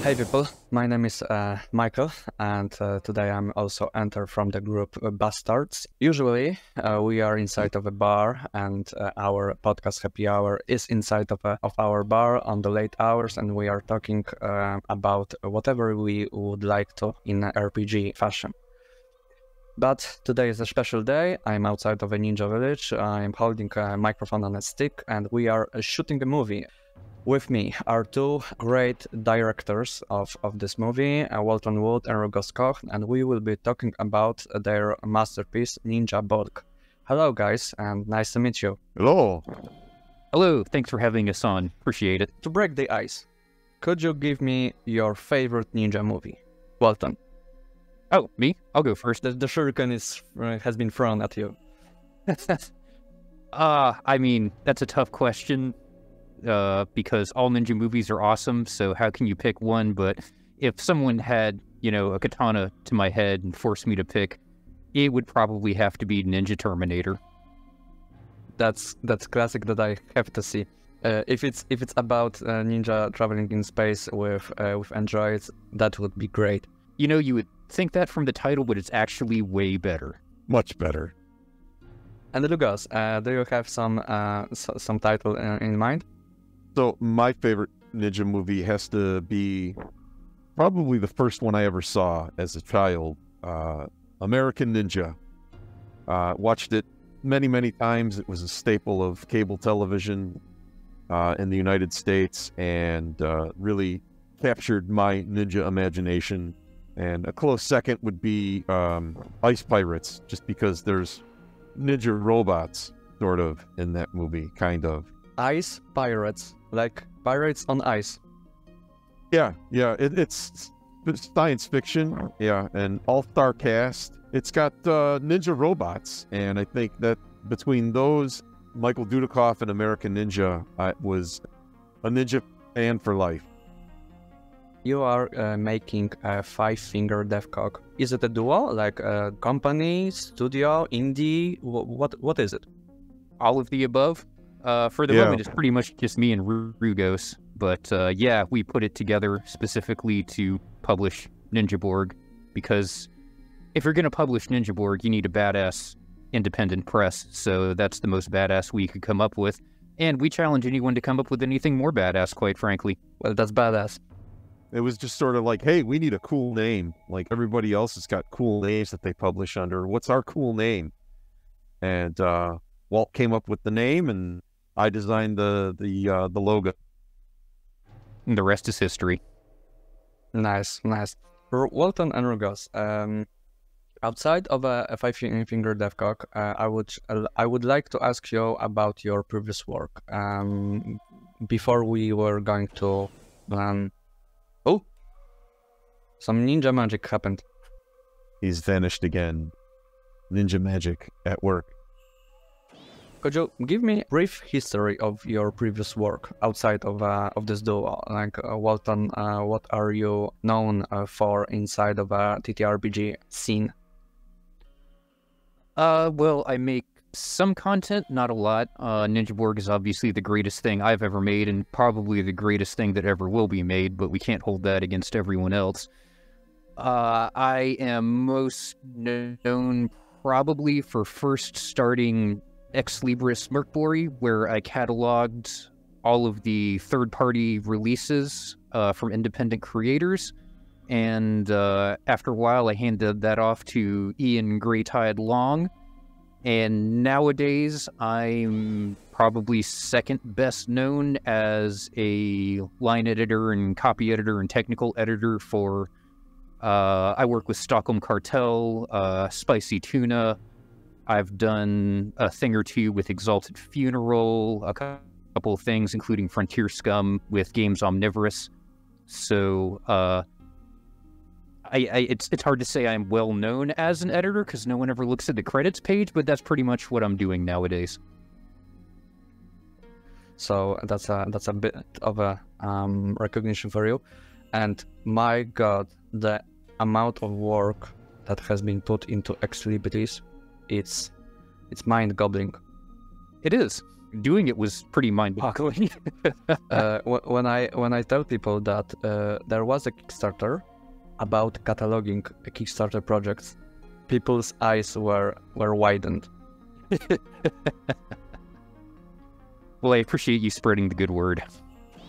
Hey people, my name is Michael, and today I'm also enter from the group Bastards. Usually we are inside of a bar, and our podcast Happy Hour is inside of our bar on the late hours, and we are talking about whatever we would like to in RPG fashion. But today is a special day. I'm outside of a ninja village. I'm holding a microphone on a stick, and we are shooting a movie. With me are two great directors of this movie, Walton Wood and Rugose Kohn, and we will be talking about their masterpiece, Ninja BORG. Hello guys, and nice to meet you. Hello. Hello, thanks for having us on. Appreciate it. To break the ice, could you give me your favorite ninja movie? Walton. Oh, me? I'll go first. The shuriken has been thrown at you. I mean, that's a tough question. Because all ninja movies are awesome, so how can you pick one? But if someone had, a katana to my head and forced me to pick, it would probably have to be Ninja Terminator. That's classic that I have to see. If it's about ninja traveling in space with androids, that would be great. You would think that from the title, but it's actually way better. Much better. And Rugose, do you have some title in mind? So my favorite ninja movie has to be probably the first one I ever saw as a child, American Ninja. Watched it many, many times. It was a staple of cable television in the United States, and really captured my ninja imagination. And a close second would be Ice Pirates, just because there's ninja robots sort of in that movie, kind of. Ice Pirates, like pirates on ice. Yeah, it's science fiction, yeah, and all-star cast. It's got ninja robots, and I think that between those, Michael Dudikoff and American Ninja, I was a ninja fan for life. You are making a five-finger Deathcock. Is it a duo, like a company, studio, indie? What is it? All of the above. For the moment, it's pretty much just me and Rugose. But yeah, we put it together specifically to publish Ninja BORG, because if you're going to publish Ninja BORG, you need a badass independent press. So that's the most badass we could come up with. And we challenge anyone to come up with anything more badass, quite frankly. Well, that's badass. It was just sort of like, hey, we need a cool name. Like everybody else has got cool names that they publish under. What's our cool name? And Walt came up with the name, and I designed the logo. And the rest is history. Nice. Walton and Rugose, outside of a five-finger Deathcock, I would like to ask you about your previous work. Before we were going to oh, some ninja magic happened. He's vanished again. Ninja magic at work. Could you give me a brief history of your previous work outside of this duo? Like, Walton, what are you known for inside of a TTRPG scene? Well, I make some content, not a lot. Ninja BORG is obviously the greatest thing I've ever made, and probably the greatest thing that ever will be made, but we can't hold that against everyone else. I am most known probably for first starting Ex Libris Mercbory, where I cataloged all of the third-party releases from independent creators, and after a while I handed that off to Ian Greytide Long, and nowadays I'm probably second best known as a line editor and copy editor and technical editor for I work with Stockholm Cartel, Spicy Tuna. I've done a thing or two with Exalted Funeral, a couple of things, including Frontier Scum with Games Omnivorous. So, it's hard to say I'm well known as an editor because no one ever looks at the credits page, but that's pretty much what I'm doing nowadays. So that's a bit of a recognition for you, and my God, the amount of work that has been put into Ex Libris, it's mind-boggling. It is. doing it was pretty mind-boggling. When I tell people that there was a Kickstarter about cataloging Kickstarter projects, people's eyes were widened. Well, I appreciate you spreading the good word.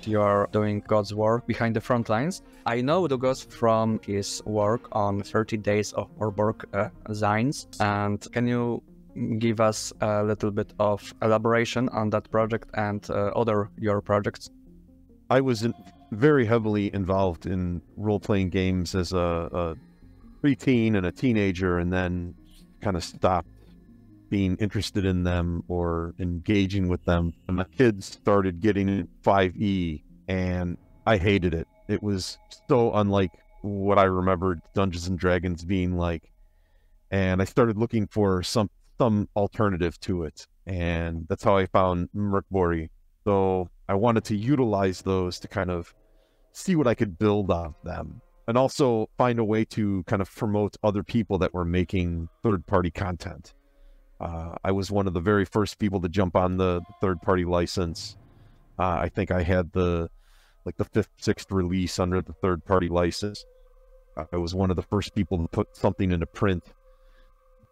You're doing God's work behind the front lines. I know Rugose from his work on 30 Days of BORG Zines. And can you give us a little bit of elaboration on that project and other your projects? I was very heavily involved in role-playing games as a preteen and a teenager, and then kind of stopped being interested in them or engaging with them. And my kids started getting 5e, and I hated it. It was so unlike what I remembered Dungeons and Dragons being like. And I started looking for some alternative to it. And that's how I found Merkbori. So I wanted to utilize those to kind of see what I could build off them. And also find a way to kind of promote other people that were making third-party content. I was one of the very first people to jump on the third-party license. I think I had the 5th, 6th release under the third-party license. I was one of the first people to put something into print.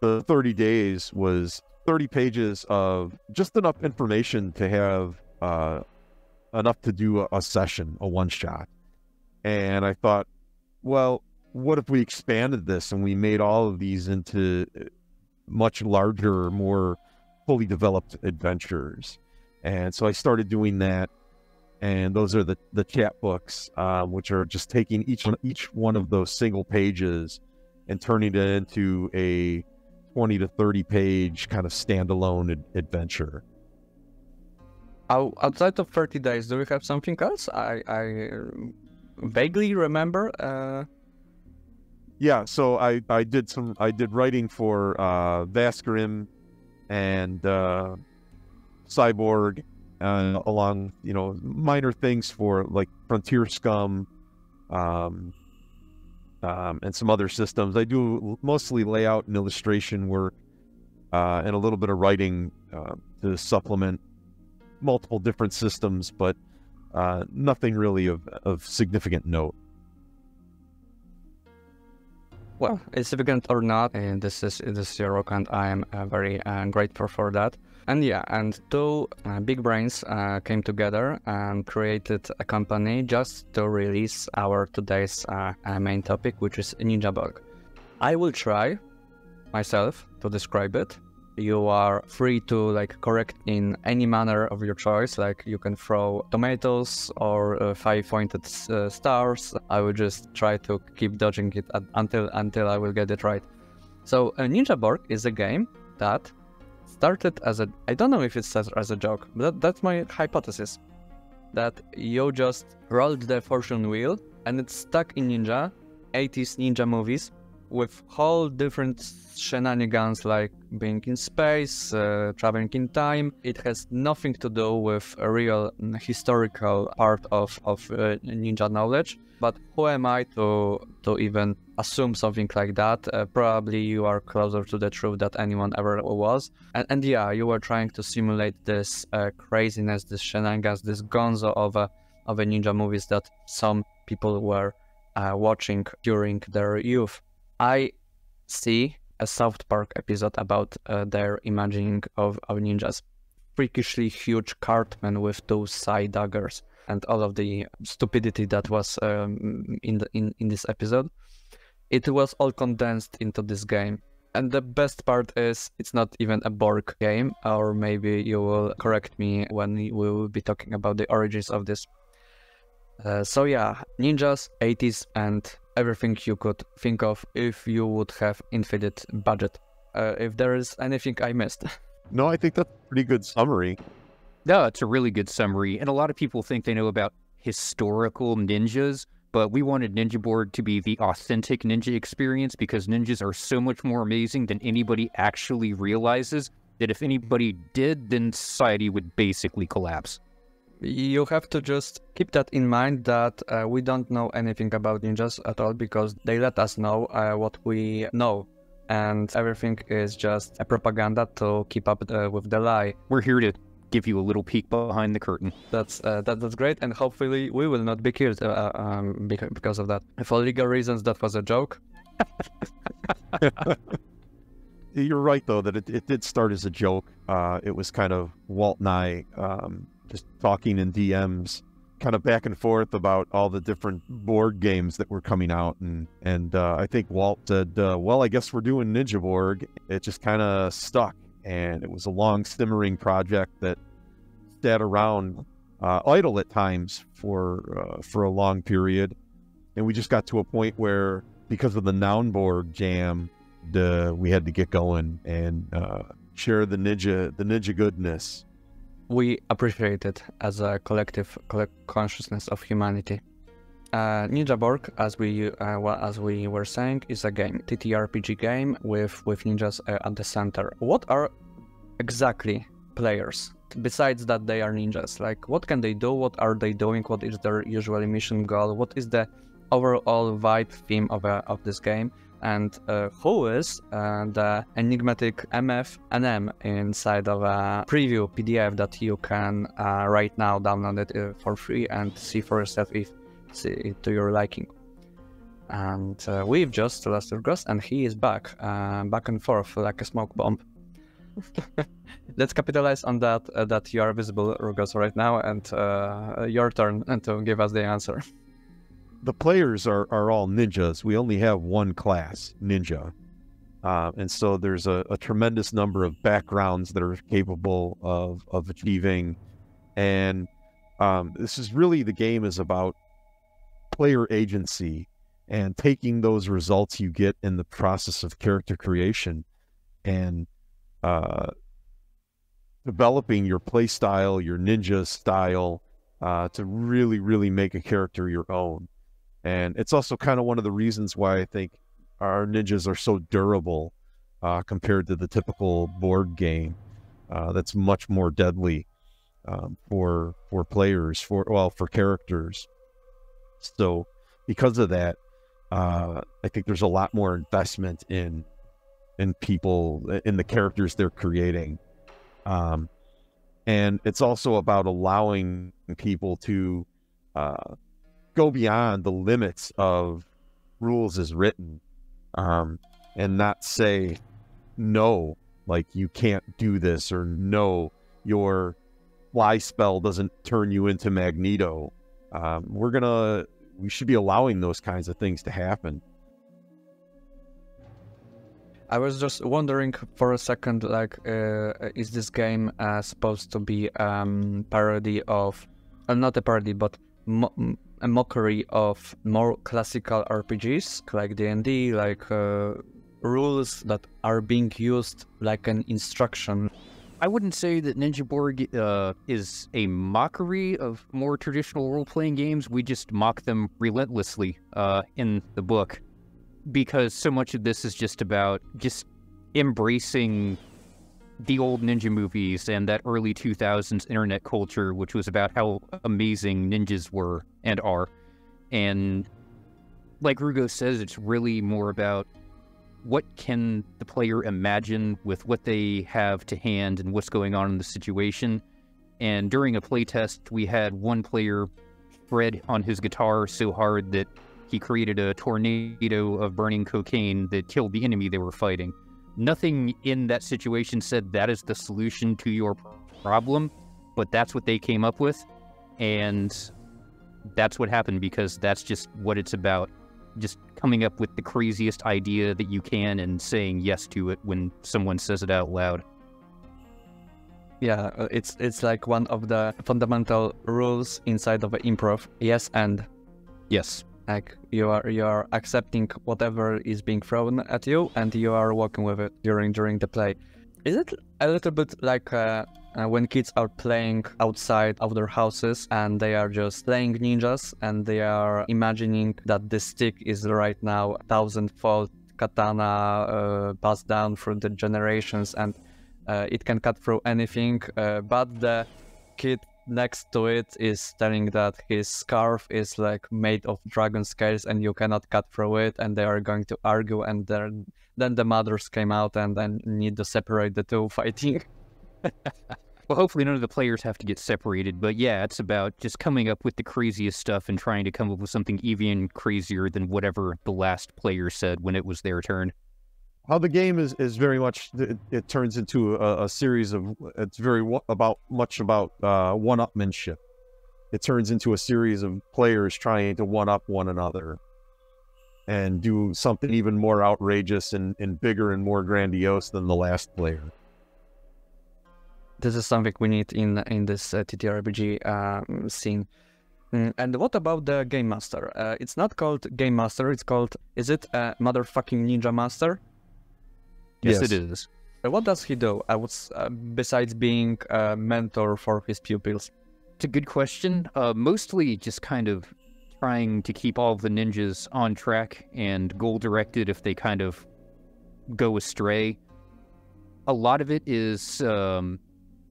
The 30 days was 30 pages of just enough information to have enough to do a session, a one-shot. And I thought, well, what if we expanded this and we made all of these into much larger, more fully developed adventures? And so I started doing that, and those are the chat books, which are just taking each one of those single pages and turning it into a 20 to 30 page kind of standalone adventure. Outside of 30 days, do we have something else? I vaguely remember. Yeah, so I did writing for Vaskrim and Cyborg, along minor things for like Frontier Scum, and some other systems. I do mostly layout and illustration work, and a little bit of writing to supplement multiple different systems, but nothing really of significant note. Well, significant or not, and this is your work, and I am very grateful for that. And yeah, and two big brains came together and created a company just to release our today's main topic, which is Ninja BORG. I will try myself to describe it. You are free to correct in any manner of your choice. Like you can throw tomatoes or 5-pointed stars. I will just try to keep dodging it until I will get it right. So Ninja BORG is a game that started as I don't know if it started as a joke, but that's my hypothesis. That you just rolled the fortune wheel and it's stuck in 80s ninja movies, with whole different shenanigans, like being in space, traveling in time. It has nothing to do with a real historical part of ninja knowledge. But who am I to even assume something like that? Probably you are closer to the truth than anyone ever was. And yeah, you were trying to simulate this craziness, this shenanigans, this gonzo of a ninja movies that some people were watching during their youth. I see a South Park episode about their imagining of ninjas. Freakishly huge cartman with two side daggers and all of the stupidity that was in this episode. It was all condensed into this game. And the best part is it's not even a BORG game, or maybe you will correct me when we will be talking about the origins of this. So yeah, ninjas, 80s, and everything you could think of if you would have infinite budget. If there is anything I missed. No, I think that's a pretty good summary. No, it's a really good summary. And a lot of people think they know about historical ninjas, but we wanted Ninja BORG to be the authentic ninja experience, because ninjas are so much more amazing than anybody actually realizes, that if anybody did, then society would basically collapse. You have to just keep that in mind, that we don't know anything about ninjas at all, because they let us know what we know. And everything is just a propaganda to keep up with the lie. We're here to give you a little peek behind the curtain. That's great, and hopefully we will not be killed because of that. For legal reasons, that was a joke. You're right, though, that it did start as a joke. It was kind of Walt and I just talking in DMs, kind of back and forth about all the different board games that were coming out. And I think Walt said, well, I guess we're doing Ninja Borg. It just kind of stuck. And it was a long, simmering project that sat around idle at times for a long period. And we just got to a point where, because of the Noun Borg jam, we had to get going and share the ninja goodness. We appreciate it as a collective consciousness of humanity. Ninja Borg, as we were saying, is a game, TTRPG game with ninjas at the center. What are exactly players? Besides that, they are ninjas. Like, what can they do? What are they doing? What is their usual mission goal? What is the overall vibe theme of this game? And who is the enigmatic MF and M inside of a preview PDF that you can right now download it for free and see for yourself if it's to your liking. And we've just lost Rugose, and he is back and forth like a smoke bomb. Let's capitalize on that you are visible, Rugose, right now, and your turn and to give us the answer. The players are all ninjas. We only have one class, ninja. And so there's a tremendous number of backgrounds that are capable of achieving. And this is really, the game is about player agency and taking those results you get in the process of character creation and developing your play style, your ninja style, to really, really make a character your own. And it's also kind of one of the reasons why I think our ninjas are so durable compared to the typical board game. That's much more deadly for players, for characters. So because of that, I think there's a lot more investment in people, in the characters they're creating. And it's also about allowing people to go beyond the limits of rules as written, and not say no, like you can't do this, or no, your fly spell doesn't turn you into Magneto. We should be allowing those kinds of things to happen. I was just wondering for a second, like, is this game supposed to be parody of, not a parody, but a mockery of more classical RPGs like D&D, like rules that are being used like an instruction? I wouldn't say that Ninja Borg is a mockery of more traditional role-playing games. We just mock them relentlessly in the book, because so much of this is just about just embracing the old ninja movies and that early 2000s internet culture, which was about how amazing ninjas were and are. And like Rugose says, it's really more about what can the player imagine with what they have to hand and what's going on in the situation. And during a playtest, we had one player fret on his guitar so hard that he created a tornado of burning cocaine that killed the enemy they were fighting. Nothing in that situation said that is the solution to your problem, but that's what they came up with, and that's what happened, because that's just what it's about. Just coming up with the craziest idea that you can and saying yes to it when someone says it out loud. Yeah, it's like one of the fundamental rules inside of improv. Yes, and yes. Like you are accepting whatever is being thrown at you, and you are working with it during the play. Is it a little bit like when kids are playing outside of their houses and they are just playing ninjas and they are imagining that the stick is right now 1000-fold katana passed down through the generations, and it can cut through anything, but the kid next to it is telling that his scarf is like made of dragon scales and you cannot cut through it, and they are going to argue, and then the mothers came out and then need to separate the two fighting. Well, hopefully none of the players have to get separated, but yeah, it's about just coming up with the craziest stuff and trying to come up with something even crazier than whatever the last player said when it was their turn. How the game is very much, it turns into a series of, it's very much about one-upmanship. It turns into a series of players trying to one-up one another and do something even more outrageous and bigger and more grandiose than the last player. This is something we need in this TTRPG scene. And what about the Game Master? It's not called Game Master, it's called, is it a motherfucking Ninja Master? Yes, it is. What does he do besides being a mentor for his pupils? It's a good question. Mostly just kind of trying to keep all of the ninjas on track and goal-directed if they kind of go astray. A lot of it is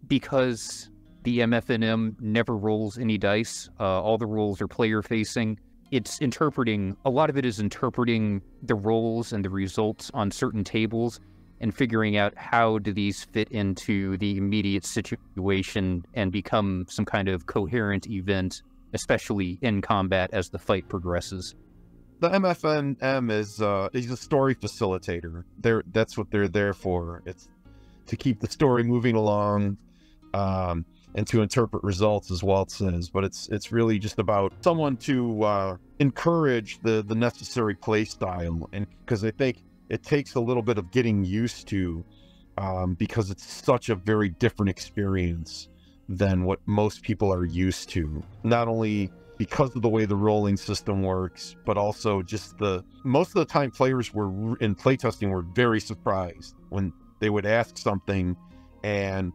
because the MFNM never rolls any dice. All the rolls are player-facing. It's interpreting, a lot of it is interpreting the rolls and the results on certain tables and figuring out how do these fit into the immediate situation and become some kind of coherent event, especially in combat as the fight progresses. The MFNM is he's a story facilitator. That's what they're there for. It's to keep the story moving along, and to interpret results, as Walt says. But it's really just about someone to encourage the necessary play style, and because I think it takes a little bit of getting used to, because it's such a very different experience than what most people are used to. Not only because of the way the rolling system works, but also just most of the time players were in playtesting were very surprised when they would ask something and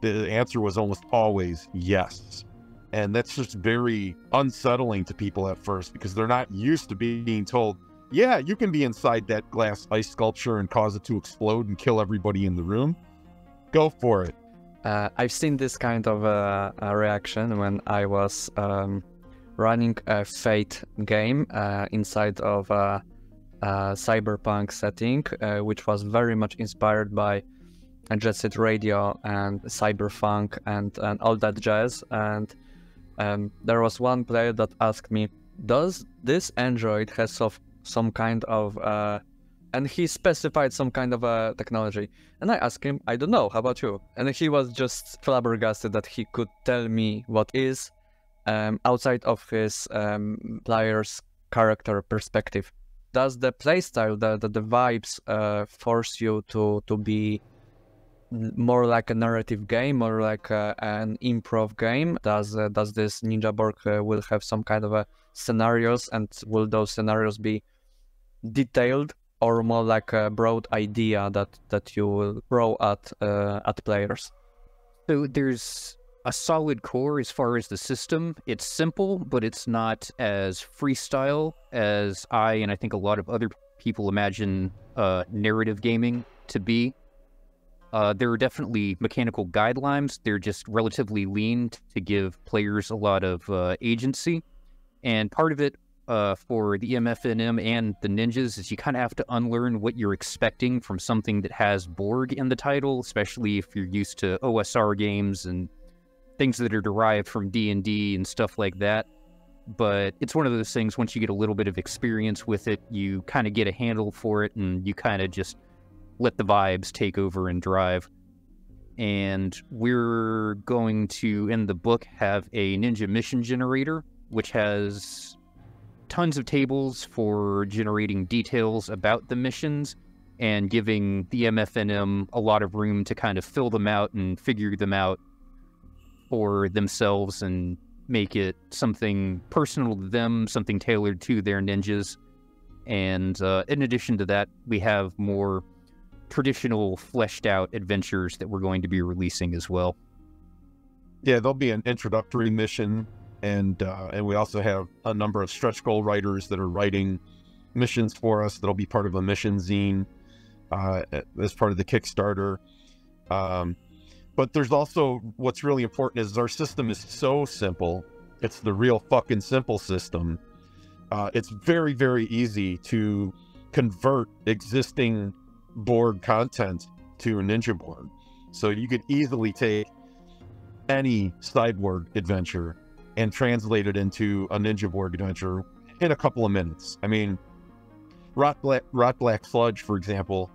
the answer was almost always yes. And that's just very unsettling to people at first because they're not used to being told, yeah, you can be inside that glass ice sculpture and cause it to explode and kill everybody in the room. Go for it. I've seen this kind of a reaction when I was running a Fate game inside of a cyberpunk setting, which was very much inspired by Jet Set Radio and cyberpunk and all that jazz. And there was one player that asked me, does this android has some kind of and he specified some kind of a technology, and I asked him, I don't know, how about you? And he was just flabbergasted that he could tell me what is outside of his player's character perspective. Does the playstyle, the vibes force you to be more like a narrative game or like an improv game? Does this Ninja BORG will have some kind of scenarios, and will those scenarios be detailed or more like a broad idea that you will throw at players? So there's a solid core as far as the system. It's simple, but it's not as freestyle as I think a lot of other people imagine narrative gaming to be. There are definitely mechanical guidelines. They're just relatively lean to give players a lot of agency. And part of it for the MFNM and the ninjas is you kind of have to unlearn what you're expecting from something that has BORG in the title, especially if you're used to OSR games and things that are derived from D&D and stuff like that. But it's one of those things, once you get a little bit of experience with it, you kind of get a handle for it, and you kind of just let the vibes take over and drive. And we're going to, in the book, have a ninja mission generator, which has tons of tables for generating details about the missions and giving the MFNM a lot of room to kind of fill them out and figure them out for themselves and make it something personal to them, something tailored to their ninjas. And in addition to that, we have more traditional fleshed out adventures that we're going to be releasing as well. Yeah, there'll be an introductory mission, and we also have a number of stretch goal writers that are writing missions for us that'll be part of a mission zine as part of the Kickstarter. But there's also, what's really important is our system is so simple. It's the real fucking simple system. It's very, very easy to convert existing BORG content to Ninja BORG. So you could easily take any Cyborg adventure and translate it into a Ninja Borg adventure in a couple of minutes. I mean, Rot Black Sludge, for example,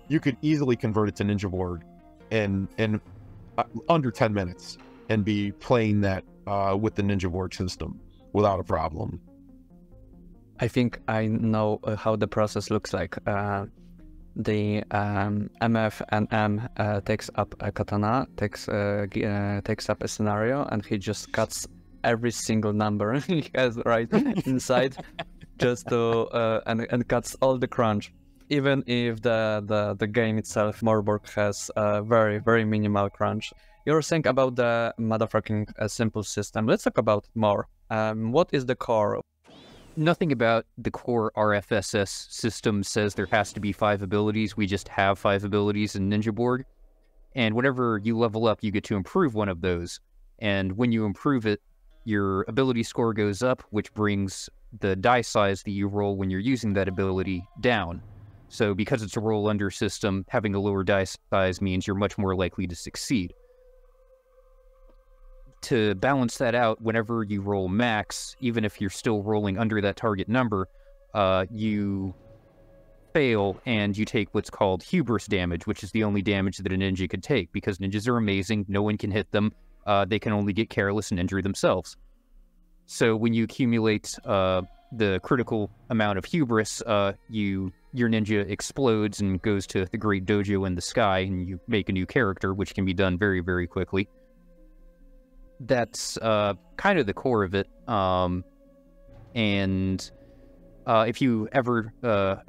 you could easily convert it to Ninja Borg in under 10 minutes and be playing that with the Ninja Borg system without a problem. I think I know how the process looks like. The MF and M takes up a katana, takes up a scenario, and he just cuts every single number he has right inside, just to and cuts all the crunch. Even if the game itself, Morborg, has a very minimal crunch. You're saying about the motherfucking simple system. Let's talk about more. What is the core? Nothing about the core RFSS system says there has to be 5 abilities. We just have 5 abilities in Ninja Borg. And whenever you level up, you get to improve one of those. And when you improve it, your ability score goes up, which brings the die size that you roll when you're using that ability down. So because it's a roll under system, having a lower die size means you're much more likely to succeed. To balance that out, whenever you roll max, even if you're still rolling under that target number, you fail and you take what's called hubris damage, which is the only damage that a ninja could take, because ninjas are amazing, no one can hit them, they can only get careless and injure themselves. So when you accumulate the critical amount of hubris, your ninja explodes and goes to the Great Dojo in the sky, and you make a new character, which can be done very quickly. That's kind of the core of it. And if you ever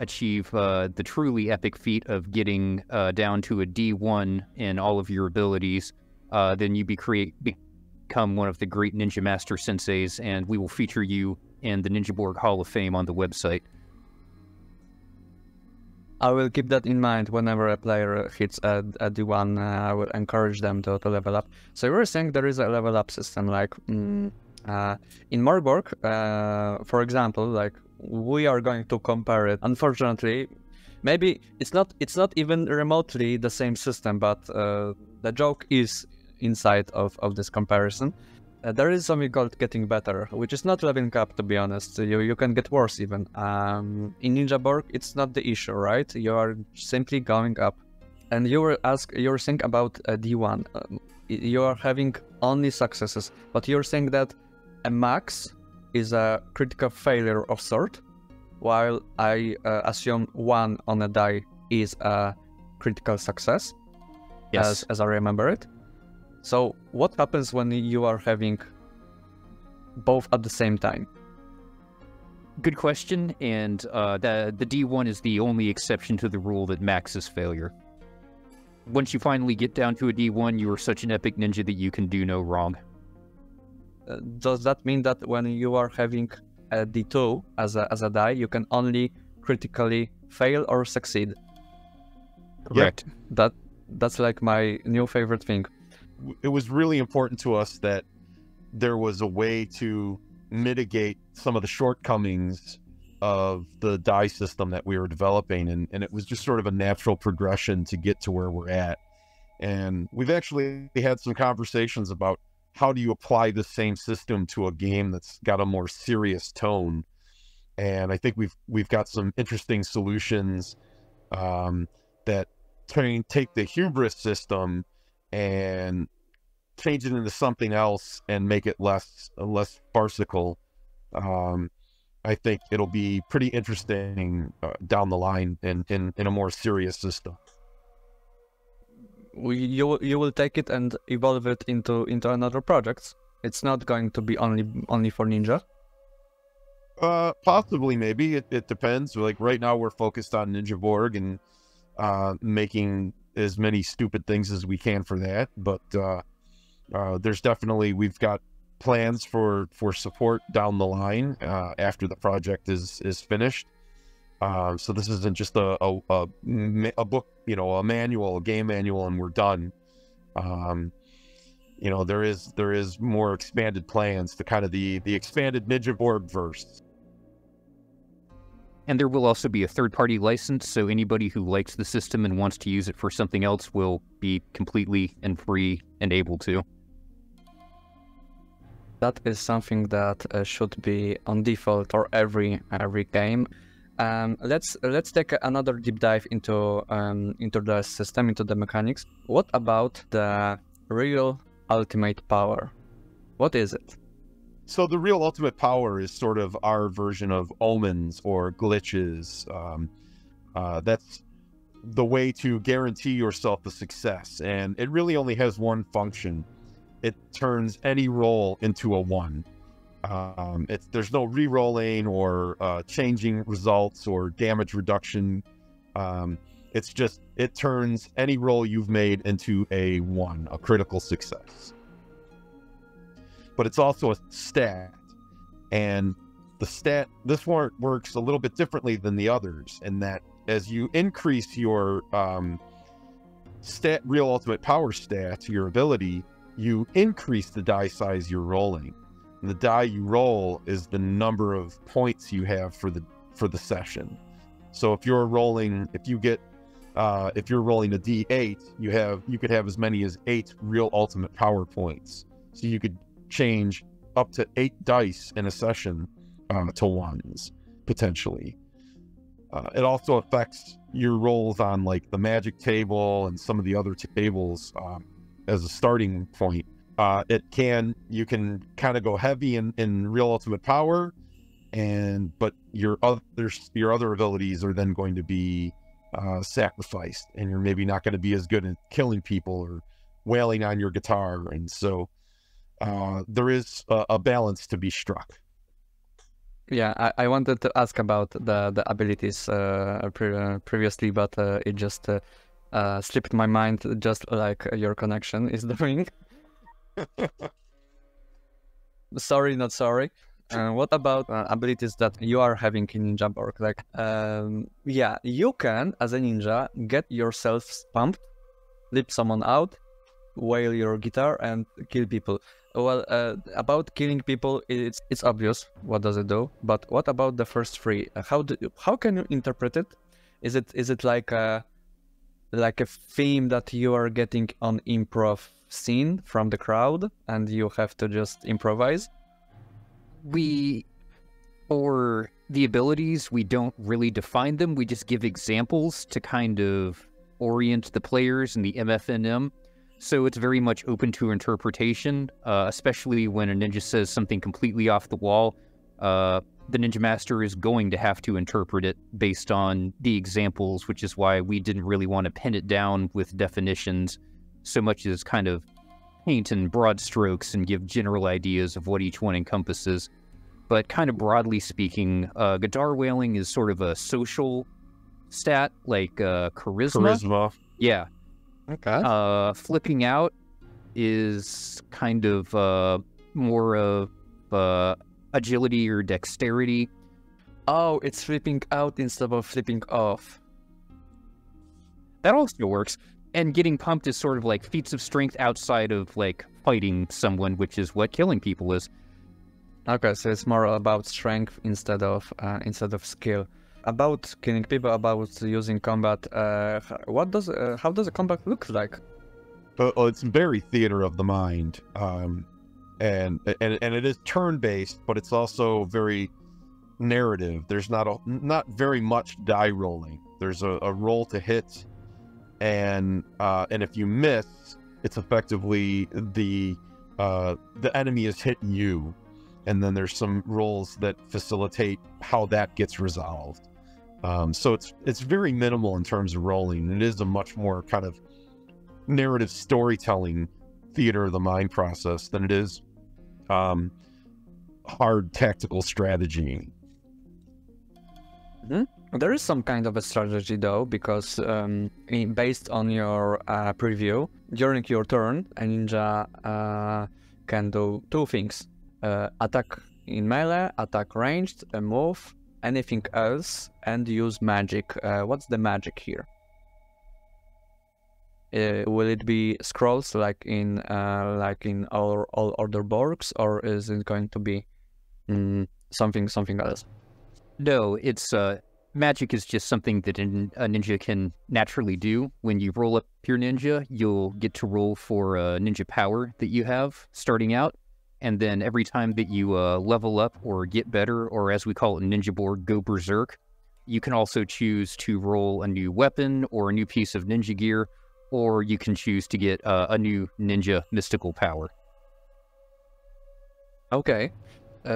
achieve the truly epic feat of getting down to a D1 in all of your abilities, then you become one of the great ninja master senseis, and we will feature you in the Ninja Borg Hall of Fame on the website. I will keep that in mind whenever a player hits a D1. I will encourage them to level up. So you were saying there is a level up system, like in Morborg, for example, like we are going to compare it. Unfortunately, maybe it's not even remotely the same system, but the joke is inside of this comparison. There is something called getting better, which is not leveling up, to be honest. You can get worse even. In Ninja Borg, it's not the issue, right? You are simply going up. And you were saying about a D1. You are having only successes, but you're saying that a max is a critical failure of sort, while I assume 1 on a die is a critical success, yes, as I remember it. So what happens when you are having both at the same time? Good question, and the D1 is the only exception to the rule that max is failure. Once you finally get down to a D1, you are such an epic ninja that you can do no wrong. Does that mean that when you are having a D2 as a die, you can only critically fail or succeed? Correct. That's like my new favorite thing. It was really important to us that there was a way to mitigate some of the shortcomings of the die system that we were developing, and it was just sort of a natural progression to get to where we're at. And we've actually had some conversations about how do you apply the same system to a game that's got a more serious tone. And I think we've got some interesting solutions that take the hubris system and change it into something else and make it less farcical. I think it'll be pretty interesting down the line in a more serious system. You will take it and evolve it into another project. It's not going to be only for Ninja. Possibly, maybe. It depends. Like right now, we're focused on Ninja Borg and making as many stupid things as we can for that. But there's definitely, we've got plans for support down the line after the project is finished. So this isn't just a book, a manual, a game manual, and we're done. There is more expanded plans to kind of the expanded Ninja Borg verse. And there will also be a third-party license, so anybody who likes the system and wants to use it for something else will be completely and free and able to. that is something that should be on default for every game. Let's take another deep dive into the system, into the mechanics. What about the real ultimate power? What is it? So the real ultimate power is sort of our version of omens or glitches. That's the way to guarantee yourself a success, and it really only has one function. It turns any roll into a 1. There's no re-rolling or changing results or damage reduction. It's just, it turns any roll you've made into a 1, a critical success. But it's also a stat, and the stat, this one works a little bit differently than the others in that as you increase your real ultimate power stat, your ability, you increase the die size you're rolling. And the die you roll is the number of points you have for the session. So if you're rolling, if you're rolling a D8, you could have as many as 8 real ultimate power points. So you could change up to 8 dice in a session to 1s potentially. It also affects your rolls on like the magic table and some of the other tables as a starting point. You can kind of go heavy in real ultimate power, but your other abilities are then going to be sacrificed, and you're maybe not going to be as good at killing people or wailing on your guitar, and so there is a balance to be struck. Yeah, I wanted to ask about the abilities previously, but it just slipped my mind, just like your connection is doing. Sorry, not sorry. What about abilities that you are having in Ninja BORG? Like, yeah, you can, as a ninja, get yourself pumped, flip someone out, wail your guitar, and kill people. Well, about killing people, it's obvious. What does it do? But what about the first 3? How can you interpret it? Is it like a theme that you are getting on improv scene from the crowd, and you have to just improvise? For the abilities, we don't really define them. We just give examples to kind of orient the players in the MFNM. So it's very much open to interpretation, especially when a ninja says something completely off the wall. The ninja master is going to have to interpret it based on the examples, which is why we didn't really want to pin it down with definitions so much as kind of paint in broad strokes and give general ideas of what each one encompasses. But kind of broadly speaking, guitar wailing is sort of a social stat, like charisma. Yeah. Okay. Flipping out is kind of more of agility or dexterity. Oh, it's flipping out instead of flipping off. That also works. And getting pumped is sort of like feats of strength outside of like fighting someone, which is what killing people is. Okay, so it's more about strength instead of skill. About killing people, about using combat, how does a combat look like? It's very theater of the mind, and it is turn-based, but it's also very narrative. There's not very much die rolling. There's a roll to hit, and if you miss, it's effectively the enemy is hitting you, and then there's some rolls that facilitate how that gets resolved. So it's very minimal in terms of rolling. It is a much more kind of narrative storytelling theater of the mind process than it is hard tactical strategy. Mm-hmm. There is some kind of a strategy though, because based on your preview, during your turn, a ninja can do 2 things. Attack in melee, attack ranged, move, anything else, and use magic. What's the magic here? Will it be scrolls like in all other Borgs, or is it going to be something else? No, it's magic is just something that a ninja can naturally do. When you roll up your ninja, you'll get to roll for a ninja power that you have starting out, and then every time that you level up or get better, or as we call it in Ninja Borg, go berserk, you can also choose to roll a new weapon or a new piece of ninja gear, or you can choose to get a new ninja mystical power. Okay.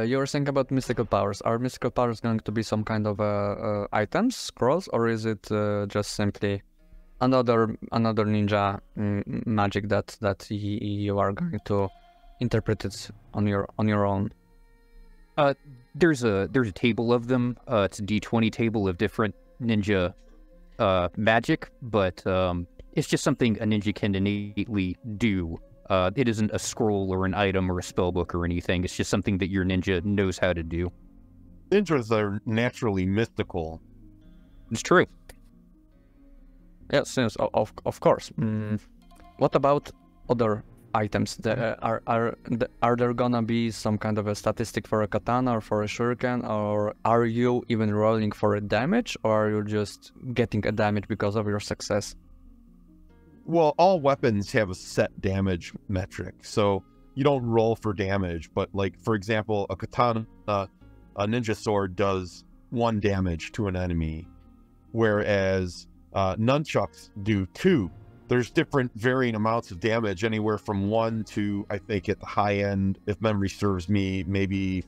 You were saying about mystical powers. Are mystical powers going to be some kind of items, scrolls, or is it just simply another ninja magic that you are going to interpret it on your own? There's a table of them. It's a D20 table of different ninja magic, but it's just something a ninja can innately do. It isn't a scroll or an item or a spell book or anything. It's just something that your ninja knows how to do. Ninjas are naturally mystical. It's true. Yes, yes, of course. What about other items? Are there gonna be some kind of a statistic for a katana or for a shuriken, or are you even rolling for a damage, or are you just getting a damage because of your success? Well, all weapons have a set damage metric, so you don't roll for damage, but like, for example, a katana, a ninja sword does 1 damage to an enemy, whereas nunchucks do 2. There's different varying amounts of damage, anywhere from 1 to, I think at the high end, if memory serves me, maybe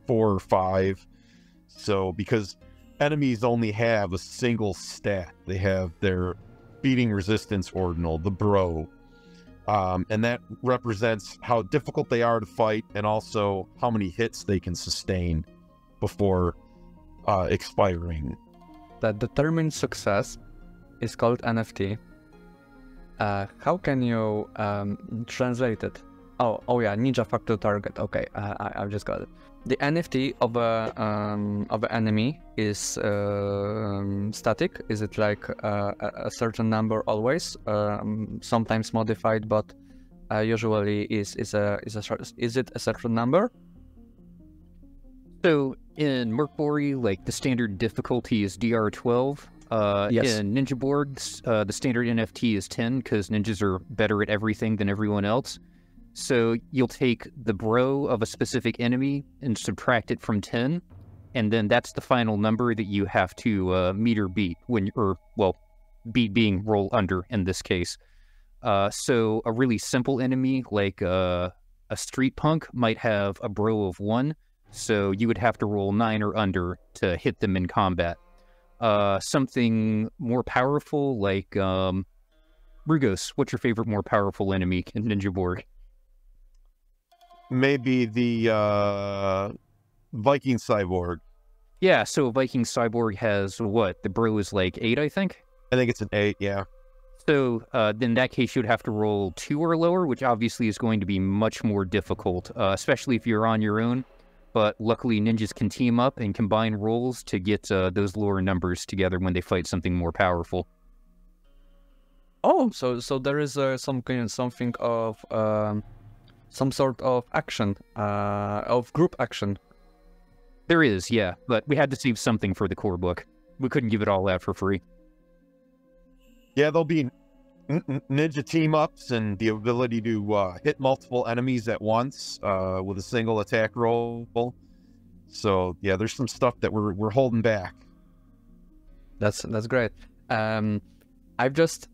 4 or 5. So, because enemies only have a single stat, they have their beating resistance ordinal, the bro, and that represents how difficult they are to fight and also how many hits they can sustain before expiring. That determines success is called NFT. How can you translate it? Oh yeah, ninja factor target. Okay, I've just got it. The NFT of an enemy is static. Is it like a certain number always? Sometimes modified, but usually is it a certain number? So in Mercury, like the standard difficulty is DR12. Yes. In Ninja Borgs, the standard NFT is 10 because ninjas are better at everything than everyone else. So you'll take the bro of a specific enemy and subtract it from 10, and then that's the final number that you have to meet or beat beat being roll under in this case. So a really simple enemy like a street punk might have a bro of 1, so you would have to roll 9 or under to hit them in combat. Something more powerful like Rugose, what's your favorite more powerful enemy in Ninja Borg? Maybe the Viking cyborg. Yeah, so Viking cyborg has what? The bro is like 8, I think? I think it's an 8, yeah. So then in that case, you would have to roll 2 or lower, which obviously is going to be much more difficult, especially if you're on your own. But luckily, ninjas can team up and combine rolls to get those lower numbers together when they fight something more powerful. Oh, so there is something of some sort of action, of group action. There is, yeah, but we had to save something for the core book. We couldn't give it all out for free. Yeah, there'll be ninja team-ups and the ability to hit multiple enemies at once with a single attack roll. So, yeah, there's some stuff that we're holding back. That's great. I've just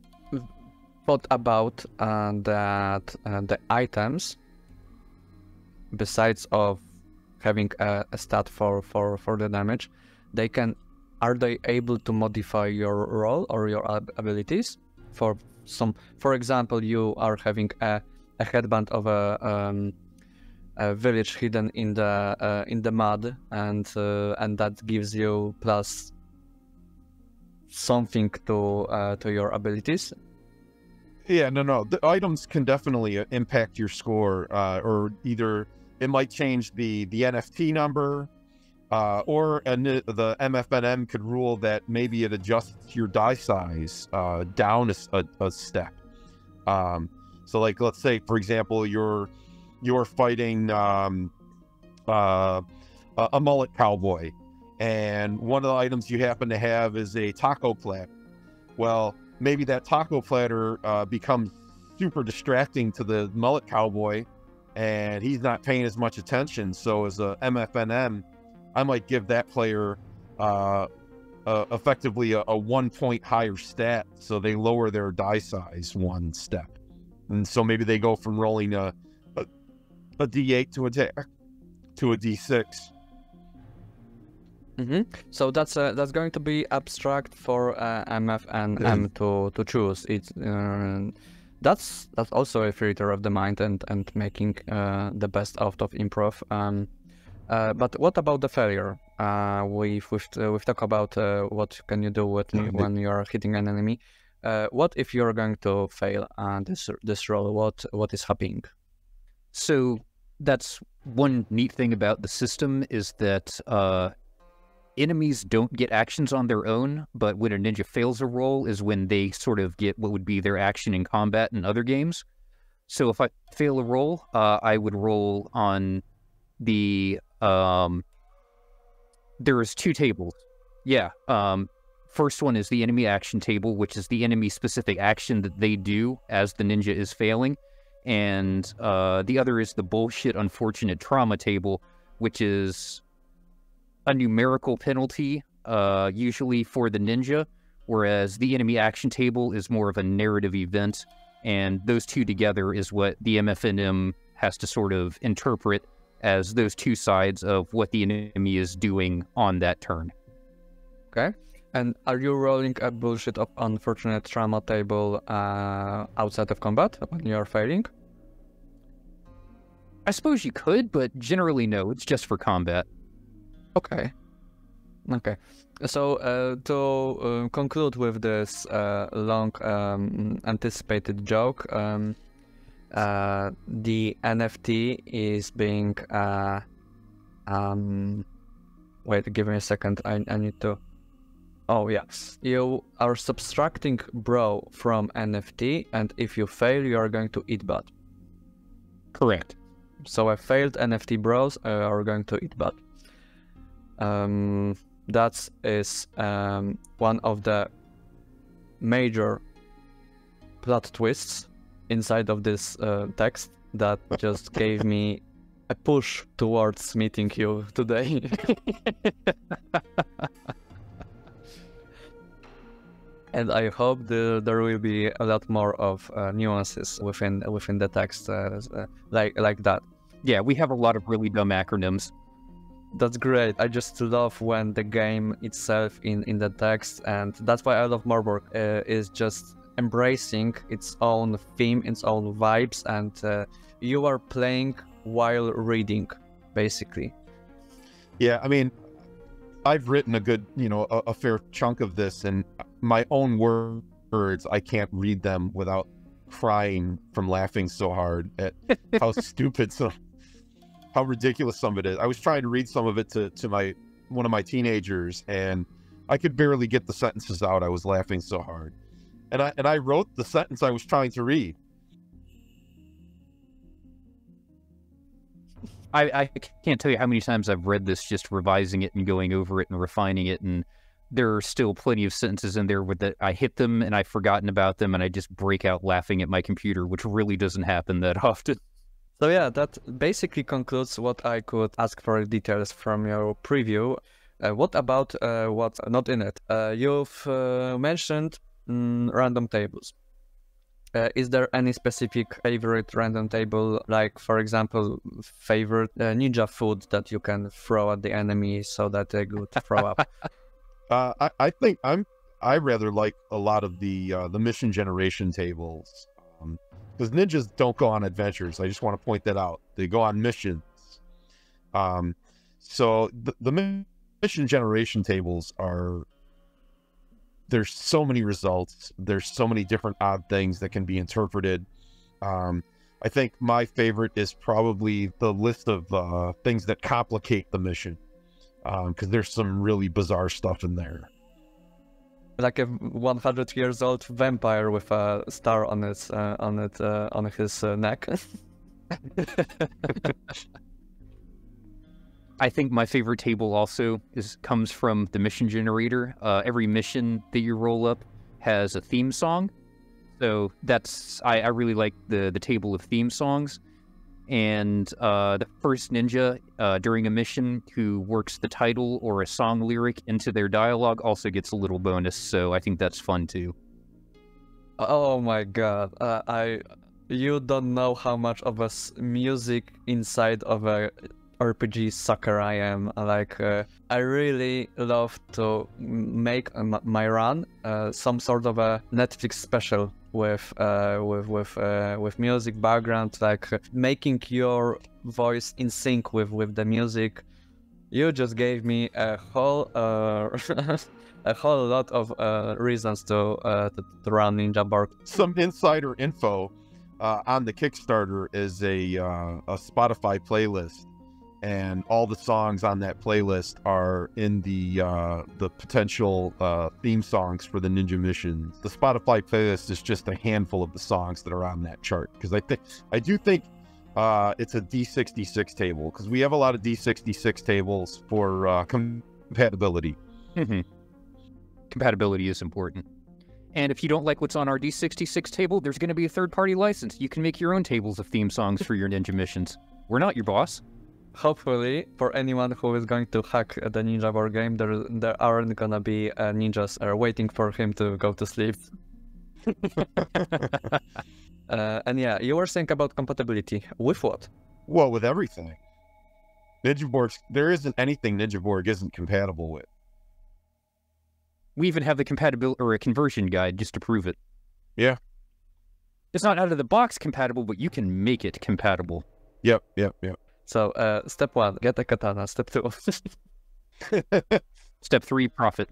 thought about that the items, besides of having a stat for the damage, are they able to modify your roll or your abilities? For example, you are having a headband of a village hidden in the mud, and that gives you plus something to your abilities. Yeah, no. The items can definitely impact your score, or either it might change the NFT number, or the MFNM could rule that maybe it adjusts your die size down a step. So, like, let's say, for example, you're fighting a mullet cowboy, and one of the items you happen to have is a taco platter. Well, maybe that taco platter becomes super distracting to the mullet cowboy, and he's not paying as much attention. So as a MFNM, I might give that player effectively a 1 point higher stat, so they lower their die size 1 step. And so maybe they go from rolling a D8 to a D6. So that's going to be abstract for MF and M to choose. It's that's also a theater of the mind and making the best out of improv. But what about the failure? We've talked about what can you do when you're hitting an enemy. What if you're going to fail this roll? What is happening? So that's one neat thing about the system is that enemies don't get actions on their own, but when a ninja fails a roll is when they sort of get what would be their action in combat in other games. So if I fail a roll, I would roll on the there's 2 tables. Yeah. First one is the enemy action table, which is the enemy specific action that they do as the ninja is failing. And the other is the bullshit unfortunate trauma table, which is a numerical penalty, usually for the ninja, whereas the enemy action table is more of a narrative event. And those 2 together is what the MFNM has to sort of interpret as those 2 sides of what the enemy is doing on that turn. Okay. And are you rolling a bullshit of unfortunate trauma table outside of combat when you're failing? I suppose you could, but generally no, it's just for combat. Okay. So to conclude with this long anticipated joke, the NFT is being wait, give me a second. I need to. Oh yeah, you are subtracting bro from NFT, and if you fail, you are going to eat butt. Correct. So I failed NFT bros are going to eat butt. That is one of the major plot twists inside of this text that just gave me a push towards meeting you today. And I hope there will be a lot more of nuances within the text like that. Yeah, we have a lot of really dumb acronyms. That's great. I just love when the game itself in the text, and that's why I love BORG, is just embracing its own theme, its own vibes, and you are playing while reading, basically. Yeah, I mean, I've written a good, a fair chunk of this, and my own words, I can't read them without crying from laughing so hard at how stupid how ridiculous some of it is. I was trying to read some of it to one of my teenagers, and I could barely get the sentences out. I was laughing so hard. And I wrote the sentence I was trying to read. I can't tell you how many times I've read this, just revising it and going over it and refining it, and there are still plenty of sentences in there that I hit them and I've forgotten about them, and I just break out laughing at my computer, which really doesn't happen that often. So yeah, that basically concludes what I could ask for details from your preview. What about what's not in it? You've mentioned random tables. Is there any specific favorite random table, like for example, favorite ninja food that you can throw at the enemy so that they could throw up? I think I rather like a lot of the mission generation tables, because ninjas don't go on adventures. I just want to point that out. They go on missions. So the mission generation tables there's so many results. There's so many different odd things that can be interpreted. I think my favorite is probably the list of things that complicate the mission, because there's some really bizarre stuff in there. Like a 100 years old vampire with a star on his neck. I think my favorite table also comes from the mission generator. Every mission that you roll up has a theme song, so I really like the table of theme songs. and the first ninja during a mission who works the title or a song lyric into their dialogue also gets a little bonus, so I think that's fun too. Oh my god, you don't know how much of a music inside of a RPG sucker I am. Like, I really love to make my run some sort of a Netflix special with music background, like making your voice in sync with the music. You just gave me a whole a whole lot of reasons to run Ninja BORG. Some insider info on the Kickstarter is a Spotify playlist, and all the songs on that playlist are in the potential theme songs for the ninja missions. The Spotify playlist is just a handful of the songs that are on that chart, because I do think it's a D66 table, because we have a lot of D66 tables for compatibility. Compatibility is important. And if you don't like what's on our D66 table, there's going to be a third-party license. You can make your own tables of theme songs for your ninja missions. We're not your boss. Hopefully, for anyone who is going to hack the Ninja BORG game, there aren't gonna be ninjas waiting for him to go to sleep. And yeah, you were saying about compatibility. With what? Well, with everything. Ninja BORG, there isn't anything Ninja BORG isn't compatible with. We even have the compatibility or a conversion guide just to prove it. Yeah. It's not out of the box compatible, but you can make it compatible. Yep. So, step 1, get a katana. Step 2. Step 3, profit.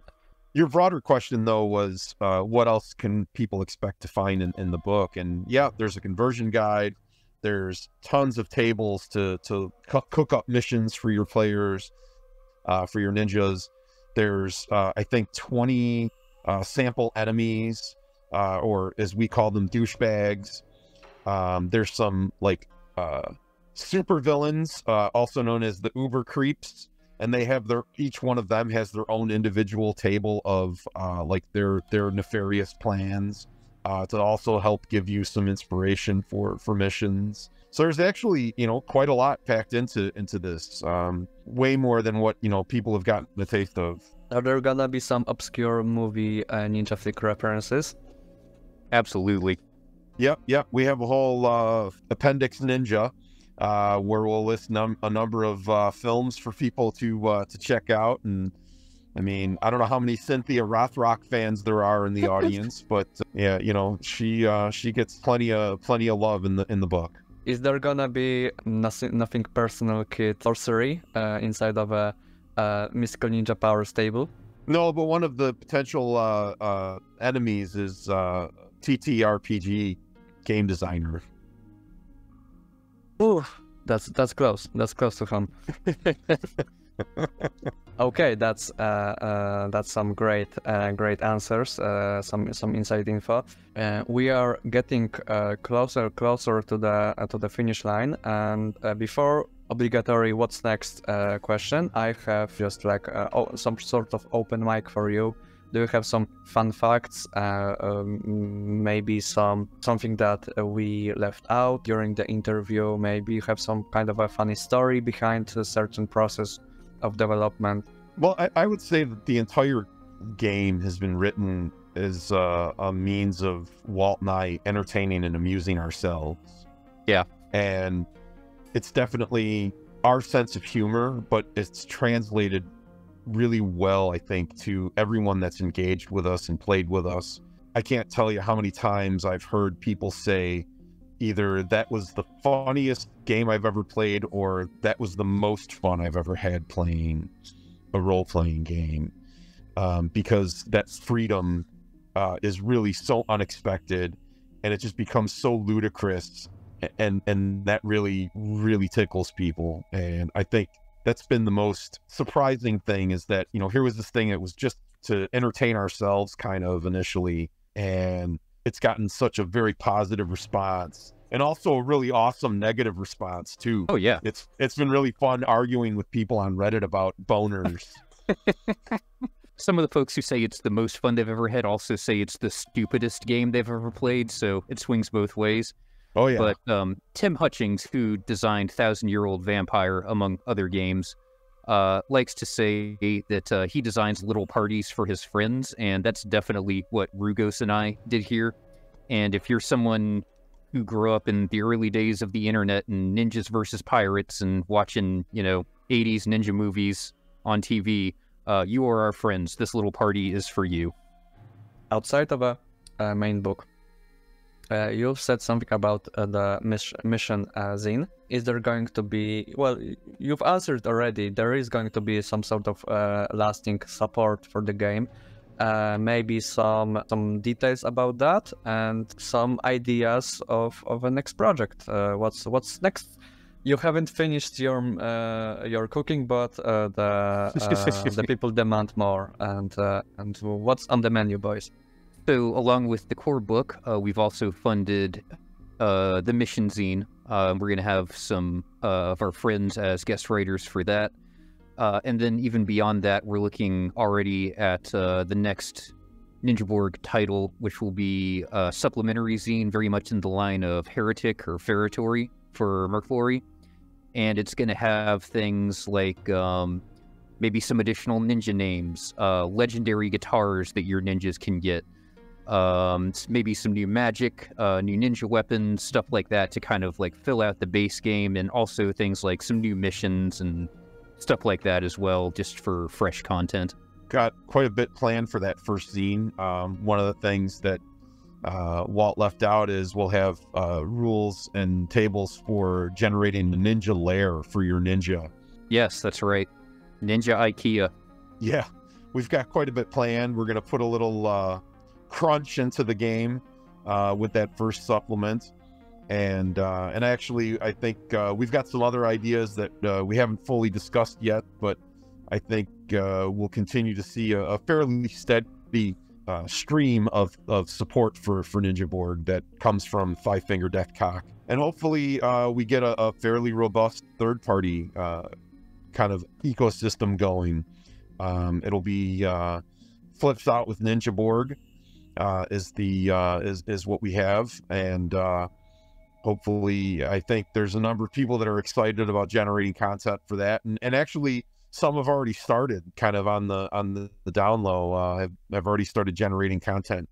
Your broader question, though, was what else can people expect to find in the book? And yeah, there's a conversion guide. There's tons of tables to cook up missions for your players, for your ninjas. There's, I think, 20 sample enemies, or as we call them, douchebags. There's some, like, super villains, also known as the Uber Creeps, and they have each one of them has their own individual table of like their nefarious plans to also help give you some inspiration for missions. So there's actually, quite a lot packed into this, way more than what, people have gotten a taste of. Are there gonna be some obscure movie ninja flick references? Absolutely. Yep. We have a whole Appendix Ninja, where we'll list a number of films for people to check out. And I mean, I don't know how many Cynthia Rothrock fans there are in the audience, but yeah, she gets plenty of love in the book. Is there gonna be nothing personal kid sorcery inside of a mystical ninja powers table? No, but one of the potential enemies is TTRPG game designer. Ooh, that's close. That's close to home. Okay, that's some great answers, some inside info. We are getting closer to the finish line, and before obligatory what's next question, I have just like some sort of open mic for you. Do you have some fun facts, maybe something that we left out during the interview? Maybe you have some kind of a funny story behind a certain process of development? Well, I would say that the entire game has been written as a means of Walt and I entertaining and amusing ourselves. Yeah. And it's definitely our sense of humor, but it's translated really well, I think, to everyone that's engaged with us and played with us. I can't tell you how many times I've heard people say either that was the funniest game I've ever played, or that was the most fun I've ever had playing a role-playing game, because that freedom is really so unexpected, and it just becomes so ludicrous, and that really tickles people. And I think that's been the most surprising thing, is that, here was this thing that was just to entertain ourselves kind of initially, and it's gotten such a very positive response, and also a really awesome negative response too. Oh yeah. It's been really fun arguing with people on Reddit about boners. Some of the folks who say it's the most fun they've ever had also say it's the stupidest game they've ever played, so it swings both ways. Oh yeah. But Tim Hutchings, who designed Thousand-Year-Old Vampire, among other games, likes to say that he designs little parties for his friends, and that's definitely what Rugose and I did here. And if you're someone who grew up in the early days of the internet and ninjas versus pirates and watching, 80s ninja movies on TV, you are our friends. This little party is for you. Outside of a main book, you've said something about the mission zine. Is there going to be, well, you've answered already, there is going to be some sort of lasting support for the game. Maybe some details about that and some ideas of a next project. What's next? You haven't finished your cooking, but the people demand more. And what's on the menu, boys? So along with the core book, we've also funded the mission zine. We're going to have some of our friends as guest writers for that. And then even beyond that, we're looking already at the next Ninja BORG title, which will be a supplementary zine, very much in the line of Heretic or Feretory for Merclory. And it's going to have things like maybe some additional ninja names, legendary guitars that your ninjas can get, maybe some new magic, new ninja weapons, stuff like that to kind of like fill out the base game, and also things like some new missions and stuff like that as well, just for fresh content. Got quite a bit planned for that first zine. One of the things that Walt left out is we'll have rules and tables for generating the ninja lair for your ninja. Yes, that's right. Ninja IKEA. Yeah, we've got quite a bit planned. We're going to put a little crunch into the game with that first supplement. And actually, I think we've got some other ideas that we haven't fully discussed yet, but I think we'll continue to see a fairly steady stream of support for Ninja BORG that comes from Five Finger Death Cock. And hopefully we get a fairly robust third-party kind of ecosystem going. It'll be Flips Out with Ninja BORG is what we have, and hopefully I think there's a number of people that are excited about generating content for that, and actually some have already started kind of on the down low, have already started generating content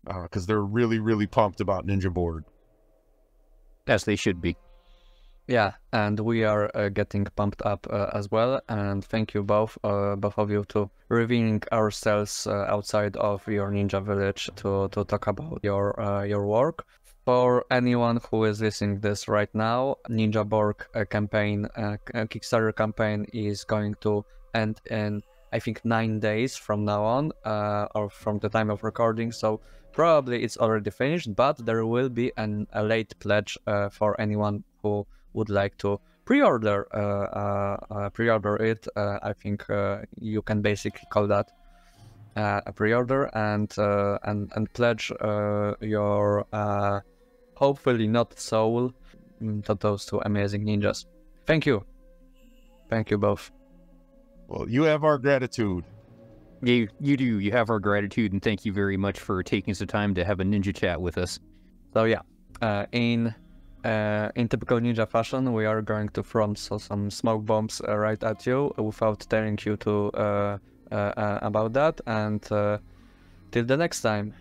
because they're really pumped about Ninja BORG. As they should be. Yeah, and we are getting pumped up as well, and thank you both of you to revealing ourselves outside of your ninja village to talk about your work. For anyone who is listening this right now, Ninja BORG campaign, Kickstarter campaign is going to end in, I think, 9 days from now on, or from the time of recording, so probably it's already finished, but there will be a late pledge for anyone who would like to pre-order it. I think you can basically call that a pre-order, and pledge your hopefully not soul to those two amazing ninjas. Thank you both. Well, you have our gratitude. You do. You have our gratitude, and thank you very much for taking some time to have a ninja chat with us. So yeah, in typical ninja fashion, we are going to throw some smoke bombs right at you without telling you to about that. And till the next time.